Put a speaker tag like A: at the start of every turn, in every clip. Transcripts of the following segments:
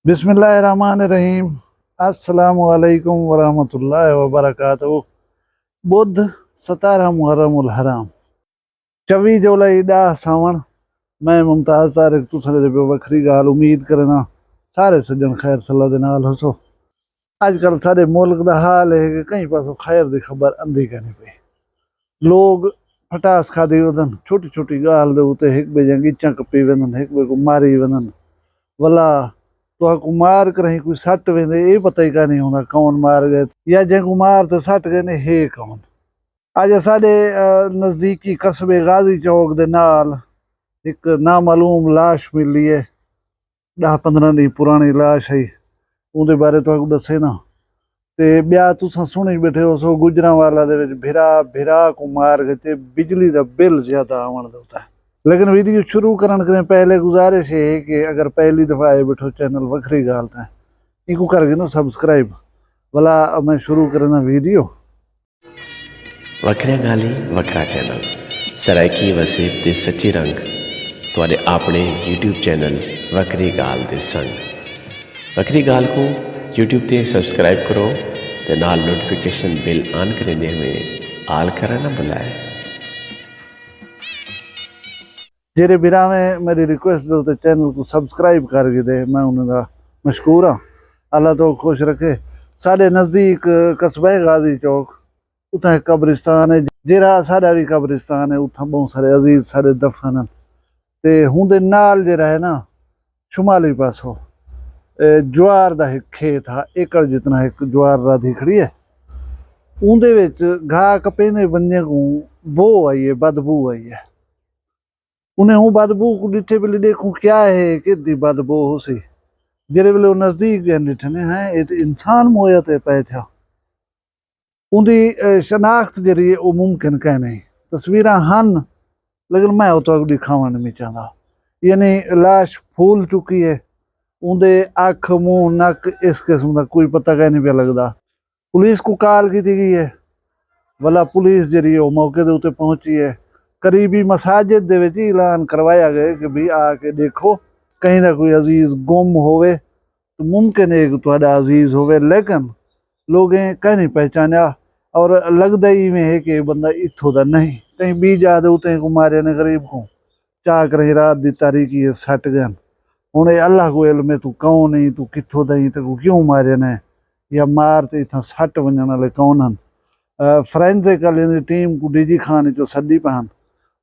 A: बिस्मिल्लाहिर्रहमानिर्रहीम। अस्सलामुअलैकुम वरहमतुल्लाहि वबरकातुहू। बुध 17 मुहर्रमुल हराम 24 जुलाई 10 सावण। मैं मुमताज़ तारिक तुसां दे वखरी गाल उम्मीद करना सारे सज्जन खैर सल्ला दे नाल हसो। अजकल सारे मुल्क दा हाल है कि कहीं पासों खैर दी खबर आंदी नहीं पई। लोग फटास खादी वधन, छोटी छोटी गाल दे उते हिक ॿिए जा गिच्चां कपी वेंदन, हिक ॿिए को मारी वेंदन। वला तो मार कर कोई सट वेंदे ये पता ही नहीं होंदा कौन मार गए या जंहिंको मार तो सट गए ने हे कौन। अज साडे नज़दीकी कस्बे गाजी चौक दे नाल एक नामालूम लाश मिली है। 10-15 ॾींहं पुरानी लाश है। उनके बारे तो दसे ना ते ब्या तुसां सुनी बैठे हो सो गुजरांवाला दे विच भिरा भिरा को मार गए ते बिजली दा बिल ज्यादा आवन होता है। लेकिन वीडियो शुरू करने के पहले गुजारिश है कि अगर पहली दफ़ा आए बैठो चैनल वखरी गाल है इनको करके ना सब्सक्राइब भला मैं शुरू करना वीडियो।
B: वखरिया गाली वखरा चैनल सराइकी वसीब ते सच्ची रंग तुहाडे अपने यूट्यूब चैनल वखरी गाल दे संग। वखरी गाल को यूट्यूब ते सब्सक्राइब करो ते नाल नोटिफिकेशन बिल ऑन करेंदे हुए आल करा ना बुलाए।
A: जेरे बिरा में मेरी रिक्वेस्ट दो तो चैनल को सब्सक्राइब करके दे, मैं उन्हें मशकूर हाँ। अल्लाह तो खुश रखे। साढ़े नज़दीक कस्बा गाजी चौक उतना एक कब्रिस्तान है जेरा साड़ा भी कब्रिस्तान है। उतना बहुत सारे अजीज सारे दफन हैं ते हुंदे नाल जेरा है ना शुमाली पासों ज्वार दा एक खेत हा, एकड़ जितना एक ज्वार राधी खड़ी है। उनदे विच घाह कपेंदे बंदे को बो आई है, बदबू आई है। उन्हें हूँ बदबू को डिठे वेले देखूं क्या है कि दी बदबू हो सी। जेरे वेले नजदीक गए डिठने हैं ये तो इंसान मोया ते पै था। उनकी शनाख्त जरिए वो मुमकिन कह नहीं। तस्वीर हन लेकिन मैं वो तो दिखावा नहीं चाहता। यानी लाश फूल चुकी है। उनके अख मुंह नक इस किस्म का कोई पता कह नहीं पे लगता। पुलिस को कॉल की गई है वाला पुलिस जरिए वो मौके के उत्ते पहुंची है। करीबी मसाजिद दे विच ऐलान करवाया गया कि भी आके देखो कहीं ना कोई अजीज गुम होवे तो मुमकिन है कि तुहाडा अजीज होवे, लेकिन लोगें कहीं नहीं पहचाना और लगता ही में है कि बंदा इत्थों दा नहीं कहीं बी जा दे उते को मारे ने गरीब को चाह कर रात दी तारीकी है सट गए। हुण अल्लाह को इल्म है तू कौन है, तू कित्थों दा ही, तू क्यों मारे ने या मार ते इतना सट वजन वाले कौन हन। फोरेंसिक टीम को डीजी खान चो सदी पहन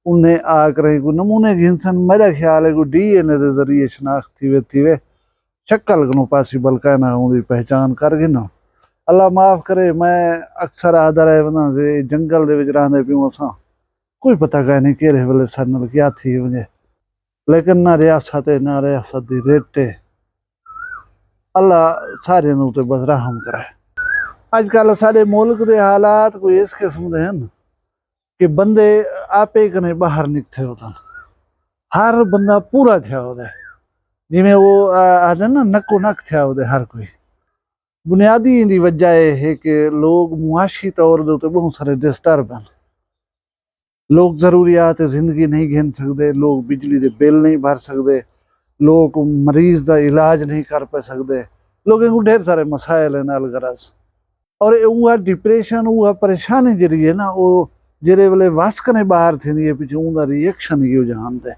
A: उन्हें आकर को नमूने घिनसन। मेरा ख्याल है को DNA के जरिए शनाख्त थी वे शक्ल को पॉसिबल कहना उनकी पहचान कर गए ना। अल्लाह माफ़ करे। मैं अक्सर आदा रहे वना जंगल दे विच रहंदे पियूं असां कोई पता कह नहीं केरे वेले सनल क्या थी वजे, लेकिन ना रियासत है ना रियासत दी रेटे। अल्लाह सारे उत्ते बस रहम करे। अजकल साडे मुल्क के हालात कोई इस किस्म के हैं कि बंदे आपे कने बाहर निकले होता। हर बंदा पूरा थिया होता जिमें वो आदे ना नक्को नक थिया होता हर कोई। बुनियादी इंदी वजह है कि लोग मुआशी तौर दे बहुत सारे डिस्टर्ब हैं। लोग जरूरियात जिंदगी नहीं गिन सकते, लोग बिजली के बिल नहीं भर सकते, लोग मरीज का इलाज नहीं कर पा सकते। लोगों को ढेर सारे मसाइल हैं नाल गरज और वह डिप्रेशन वह परेशानी जरी है ना वो जेरे वेले वस कने बाहर थी पिछू उनका रिएक्शन यो जानते।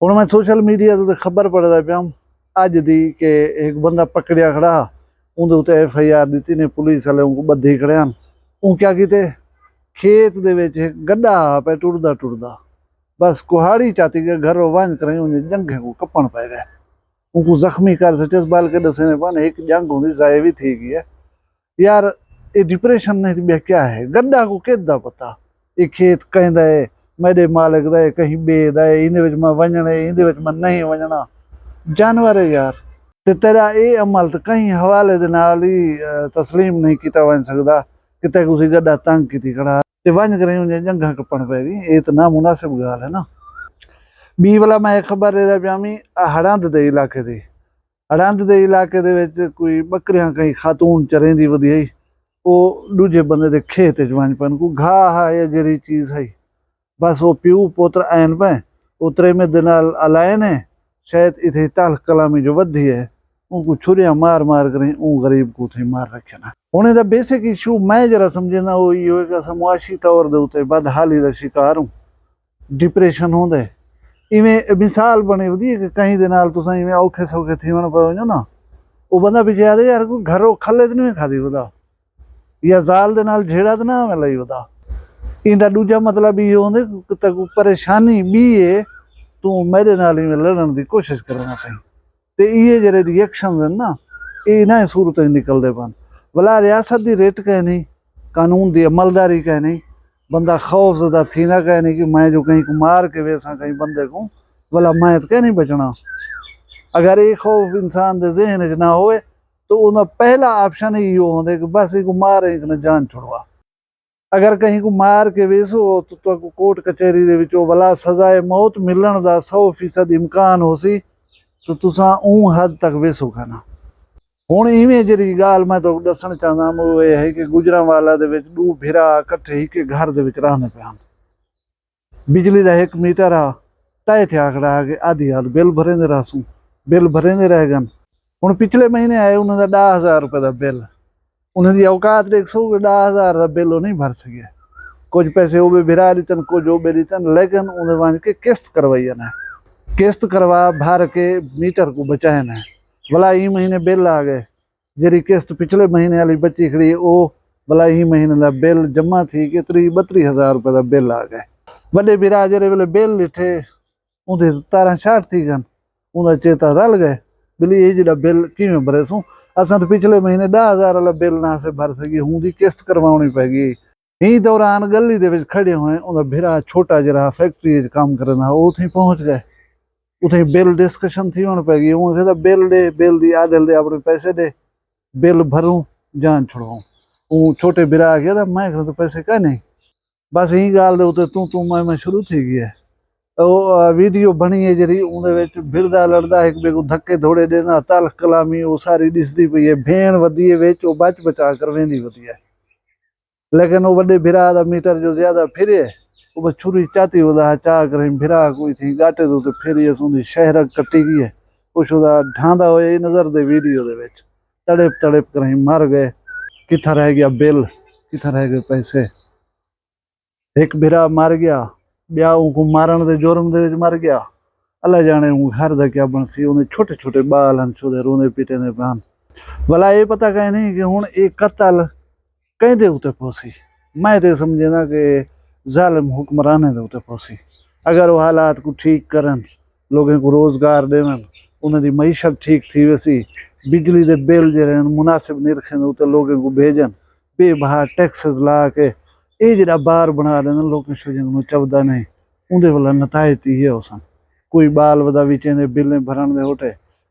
A: हुण मैं सोशल मीडिया तो खबर पढ़दा पिया अज दी कि एक बंदा पकड़िया खड़ा उनके उत्ते FIR दी ने पुलिस वाले को बधी खड़े ऊ क्या किते खेत दे विच एक गड्ढा पे टुरदा टुरदा बस कुहाड़ी चाती के घर वंज कर जंघे को कपन पै गए। उनको जख्मी कर सचे बाल के दसे बन एक जंग होंगी जाए भी थी गई है यार। ये डिप्रेशन नहीं क्या है गड्ढा को किदा पता ये खेत कहीं दा है मेरे मालिक दा है कहीं बे दा है इहदे विच मैं वंजना है इहदे विच मैं नहीं वंजना जानवर है यार। ते तेरा ये अमल तो कहीं हवाले दे नाल ही तस्लीम नहीं किया वन सकता किते उसी गड्ढा तंग की खड़ा ते वंज कर जंघा कपन पै गई। ये तो नामुनासिब गाल है ना। बी वाला मैं खबर देदा पिया मी हड़ंद दे इलाके दी। हड़ंद दे इलाके दे विच कोई बकरियां कहीं खातून चरेंदी वधी वो दूजे बंदे दे खेत वंज पन को घाह है या जरी चीज है बस वो प्यू पोत्र आन पे उतरे में दिनाल अलायन है शायद इथे ताल कलामी जो वधी है उनको छुरियां मार मार कर गरीब को थे मार रखे ना। हुणे दा बेसिक इशू मैं जरा समझना वो ये है कि अस मुआशी तौर दे उत्ते बदहाली दा शिकार हूं, डिप्रेशन होंदे इवें मिसाल बनी वधी कि कहीं दे नाल तुसां इवें औखे सौखे थीवण पए वञो ना, वो बंदा पिछे आदे यार कोई घरों खले तो नहीं खादी वदा या ज़ाल दे नाल झेड़ा तो ना लई वदा। इंदा दूजा मतलब ये होंदे कि तक परेशानी बी है तू मेरे नाल इवें लड़न दी कोशिश करना पई ते ये जेरे रिएक्शंस हैं ना ये ना सूरत निकलदे पन। भला रियासत दी रेट कह नहीं, कानून दी अमलदारी कह नहीं, बंदा खौफ ज़दा थींदा कह नहीं कि मैं जो कहीं को मार के वेसा कहीं बंदे को भला मैं तो कह नहीं बचना। अगर ये खौफ इंसान दे ज़हन च ना होए तो उनका पहला ऑप्शन ही यो होंदे कि बस इको मार इकने जान छुड़वा। अगर कहीं को मार के वेसो तो कोर्ट कचहरी दे विचों भला सजाए मौत मिलण दा 100% इम्कान हो सी तो तुसां ऊं हद तक वेसो खाना। हुण इवें जिहड़ी गाल मैं तो दसण चाहंदा वो ये है कि गुजरांवाला दे विच दो भिरा इकट्ठे ही के घर दे विच रहंदे पिया। बिजली दा 1 मीटर आ तय थिया खड़ा के आधी हाल बिल भरेंदे रहसूं, बिल भरेंदे रह गन। हुण पिछले महीने आए उन्हां दा 10,000 रुपए दा बिल, उन्हां दी औकात देखो कि 10,000 दा बिल नहीं भर सके। कुछ पैसे वो भी भिरा दितन, कुछ वो भी दितन, लेकिन उन्हें वंज के किस्त करवाई ने, किस्त करवा भर के मीटर को बचाए ने। भला ई महीने बिल आ गए, जी किस्त पिछले महीने वाली बची खड़ी वो भला ई महीने का बिल जमा थी कि 32,000 रुपए का बिल आ गए। बड़े बिरा जे वे बिल लिठे उनके तारा शाट थी गन, उनका चेता रल गए बिली ये जो बिल किमें भरे सूँ। असा तो पिछले महीने 10,000 वाला बिल ना से भर सकी, हूँ की किस्त करवानी पैगी। ही दौरान गली दे खड़े हुए उनका भिरा छोटा जरा फैक्ट्री काम करना उथे पहुँच गए, उथे बिल डिस्कशन थी होनी पैगी। वो कहता बिल दे, बिल दी आदल दे, अपने पैसे दे, बिल भरूं जान छुड़वाऊं। वो छोटे बिरा गया था मैं तो पैसे कह नहीं, बस यही गाल दे उते तू मैं शुरू थी गई है। वो वीडियो बनी है जी उन्हें भिड़दा लड़दा एक बे को धक्के धोड़े देना तलख कलामी वो सारी दिसदी पई है। भेण वधी है वो बच बचा कर वेंदी वधी है, लेकिन वो बड़े भिरा दा मीटर जो ज्यादा फिरे वो बस छुरी चाती वदा चा कर भिरा कोई थी गाटे तो फिर ये सुंदी शहर कट्टी गई है। कुछ वदा ढांदा होए नजर दे वीडियो दे विच तड़प तड़प कर मर गए। किथा रह गया बिल, किथा रह गए पैसे। एक भिरा मर गया, ब्याह को मारण दे जुर्म दे मर गया। अल्लाह जाने घर दा क्या बनसी, उन्हें छोटे छोटे बाल हैं छोटे रोंदे पीटे ने पान। भला ये पता कहीं नहीं कि हुण एक कत्ल कहीं दे उते पहुंची। मैं तो समझना कि जालिम हुक्मराने दे उते पहुंची। अगर वो हालात को ठीक करन, लोगों को रोजगार देवन, उन्हें दी मईशत ठीक थी वैसी, बिजली दे बिल जे मुनासिब नहीं रखें उते लोगों को भेजन, बेबहा टैक्सेस ला के ये जरा बार बना देना लोग शोजन चबदा नहीं उनके वाला नतायत ही है उसन। कोई बाल वदा विचें दे बिलें भरण दे होटे,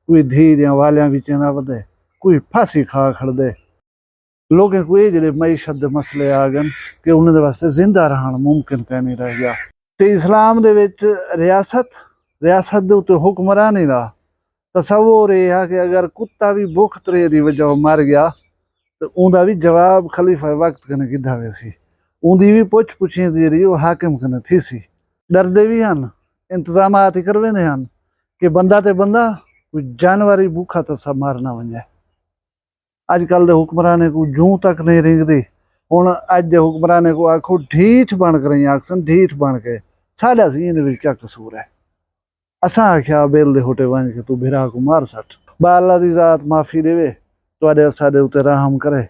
A: कोई धी दियां वालियां विचें दा वदे, कोई फांसी खा खड़ दे। लोगों को ये जड़े मईशत दे मसले आ गए कि उन्होंने वास्ते जिंदा रहना मुमकिन कह नहीं रह गया। ते इस्लाम दे विच रियासत दे उत्ते हुक्मरानी दा तसव्वुर ये है कि अगर कुत्ता भी भुख तरे दी वजह मर गया तो उनका भी जवाब खलीफा वक्त कने किधा वैसी, उनकी भी पुछ पुछी जी वो हाकिम कने थी सी। डरदे भी हैं, इंतजाम ही करवेंदे हैं कि बंदा ते बंदा कोई जानवर ही भूखा तो सब मारना वजे। अजकल दे हुक्मराने को जूं तक नहीं रिंगदी। हुण अज दे हुक्मराने को आखो ढीठ बन कर आखसन, ढीठ बन के साडा सी इहदे विच क्या कसूर है। असा आख्या बिल दे होटे वन के तू भिरा को मार सट, बा अल्लाह दी जात माफी देवे तुहाडे साडे उते रहम करे।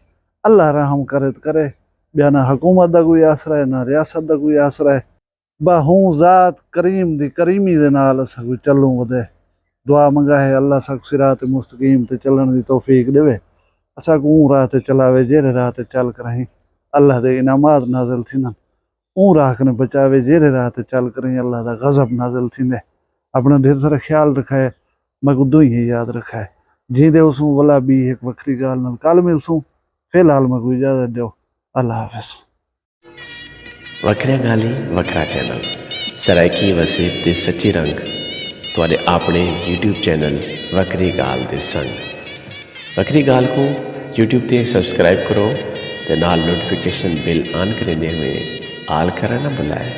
A: अल्लाह रहम करे तो करे, बिया ना हुकूमत दा कोई आसरा है ना रियासत दा कोई आसरा है। बा हूँ जात करीम दी करीमी दे नाल असा कोई चलूं वदे। दुआ मंगा है अल्लाह सक सिरात मुस्तकीम ते चलण दी तौफीक देवे, असा को राह ते चलावे जेरे राह ते चल कर अल्लाह दे इनामात नाज़िल थींदन। राह कने बचावे जेरे राह ते चल कर अल्लाह दा गज़ब नाज़िल थींदे। अपना ढेर सारा ख्याल रखाए, मगो दो ही याद रखाए। जींदे उसू वला भी एक वक्री गाल नाल कल मिलसूं। फिलहाल मगो इजाजत दो, अल्लाह हाफिज़।
B: वखरिया गाली वखरा चैनल सरायकी वसीब ते सच्ची रंग तुहाडे अपने YouTube चैनल वखरी गाल दे संग। वखरी गाल को YouTube ते सब्सक्राइब करो ते नाल नोटिफिकेशन बिल ऑन करेंदे हुए आल करना ना भुलाए।